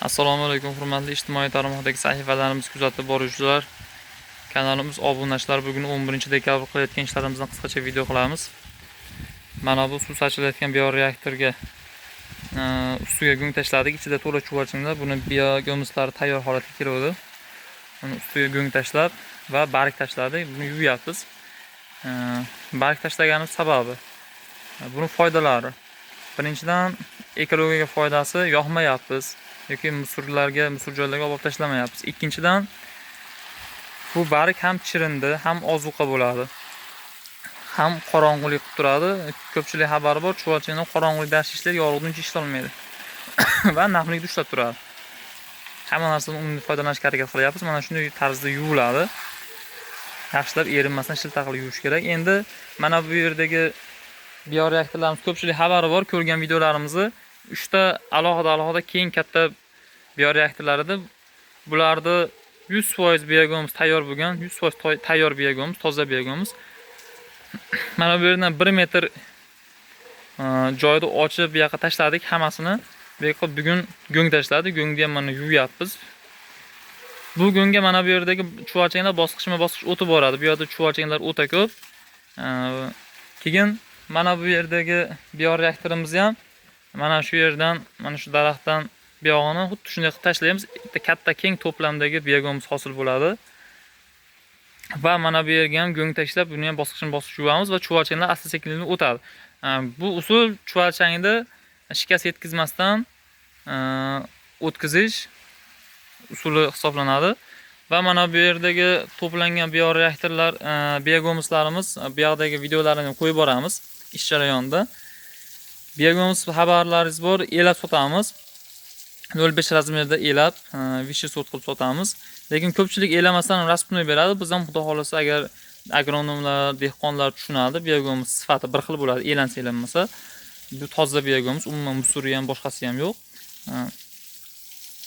Assalomu alaykum hurmatli ijtimoiy tarmoqdagi sahifalarimizni kuzatib boruvchilar. Kanalimiz obunachilar, bugun 11-dekabr qilayotgan ishlarimizdan qisqacha video qilamiz. Mana bu suv sachilayotgan bioreaktorga ustiga gung tashladik. Ichida to'la chuvalchanglar. Buni biogomuzlari tayyor holatga kirdi. Uni ustiga gung tashlab va barg tashladik. Buni yuvyapmiz. Barg tashlaganimiz sababi buni foydalari. Birinchidan ekologiyaga foydasi, yoqmayapmiz yoki musor joylarga olib tashlamayapmiz. Ikkinchidan bu barg ham chirindi, ham ozuqa bo'ladi. Ham qorong'ulik qilib turadi. Ko'pchilik xabari bor, chuvalchanglar qorong'ulikda ishlar, yorug'da ishlay olmaydi. Va naflikda ushlab turadi. Hamma narsadan unumli foydalanishga harakat qilyapmiz. Mana shunday tarzda yuviladi. Yaxshilab erinmasdan shilta qilib yuvish kerak. Endi mana bu yerdagi bioreaktorlarimiz ko'pchilik xabari bor, ko'rgan videolarimizni 3 ta alohida keng katta bioreaktorlarida bularda 100% biogomuz tayyor bo'lgan, 100% tayyor biogomuz, toza biogomuz. Mana bu yerdan 1 metr joyda ochib bu yoqqa tashladik hammasini. Bu yoqqa bugun go'ng tashladik. Go'ngni ham mana yuvyapmiz. Bu go'ngga mana bu yerdagi chuvalchanglar bosqichma-bosqich o'tib boradi. Bu yerda chuvalchanglar o'ta ko'p. Keyin mana bu yerdagi bioreaktorimizni ham mana shu yerdan, mana shu daraxtdan buyog'ini xuddi shunday qilib tashlaymiz. Katta keng to'plamdagi biogomuz hosil bo'ladi. Va mana bu yerga ham go'ng tashlab, buni ham bosqichma-bosqich yuvamiz va chuvalchanglar asta-sekinlik o'tadi. Bu usul chuvalchangni shikast yetkazmasdan o'tkazish usuli hisoblanadi. Va mana bu yerdagi to'plangan bioreaktorlar, biogomuzlarimiz, bu yoqdagi videolarini qo'yib boramiz ish jarayonida. Biogomuz xabarlaringiz bor, elab sotamiz. 0.5 razmerda elab, vishi sot qilib sotamiz. Lekin ko'pchilik elamasdan rasmni beradi. Biz ham xudo xolasa agar agronomlar, dehqonlar tushunadi, biogomuz sifati bir xil bo'ladi, elansa elanmasa. Bu toza biogomuz, umuman musori ham boshqasi ham yo'q.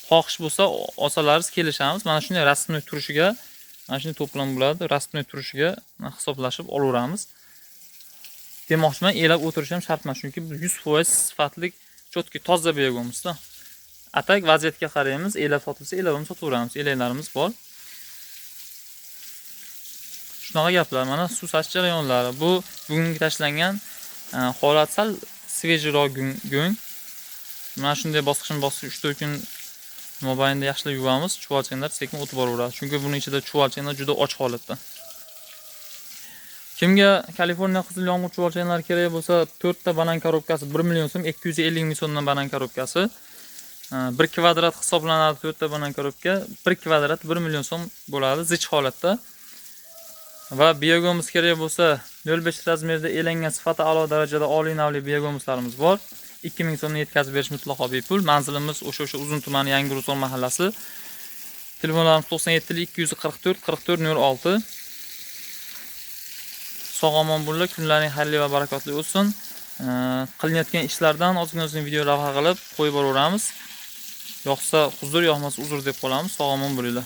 Xohish bo'lsa, olsalaringiz kelishamiz. Mana shunday rasmni turishiga, mana shunday to'plam bo'ladi. Rasmni turishiga hisoblashib olaveramiz. Demoqchiman, elab o'tirish ham shart emas, chunki 100% sifatli, chotki toza biogomuzda. Atak vaziyatga qaraymiz, elab sotilsa, elab ham sotaveramiz. Elaklarimiz bor. Shunaqa gaplar, mana suv sachish jarayonlari. Bu bugungi tashlangan holat sal svejroq go'ng. Mana shunday bosqichma-bosqich 3-4 kun mobaynida yaxshilab yuvamiz, chuvalchanglar sekin o'tib boraveradi. Chunki buning ichida chuvalchanglar juda och holatda. Kimga Kaliforniya qizil yomg'ir chuvalchanglari kerak bo'lsa, 4 ta banan korobkasi 1 million so'm, 250 ming so'mdan banan korobkasi. 1 kvadrat hisoblanadi 4 ta banan korobka. 1 kvadrat 1 million so'm bo'ladi zich holatda. Va biogomuz kerak bo'lsa, 0.5 razmerda elangan sifati a'lo darajada oliy navli biogomuzlarimiz bor. 2000 so'mni yetkazib berish mutlaqo bepul. Manzilimiz o'sha Uzun tumani Yangi Rusol mahallasi. Telefonlarimiz 97 244 44 06. Sog' omon bo'linglar, kunlaring xayrli va barakotli o'tsin. Qilinayotgan ishlardan ozgina video lavha qilib qo'yib boraveramiz. Yo'qsa huzur, yo'qmasa uzr deb qolamiz. Sog' omon bo'linglar.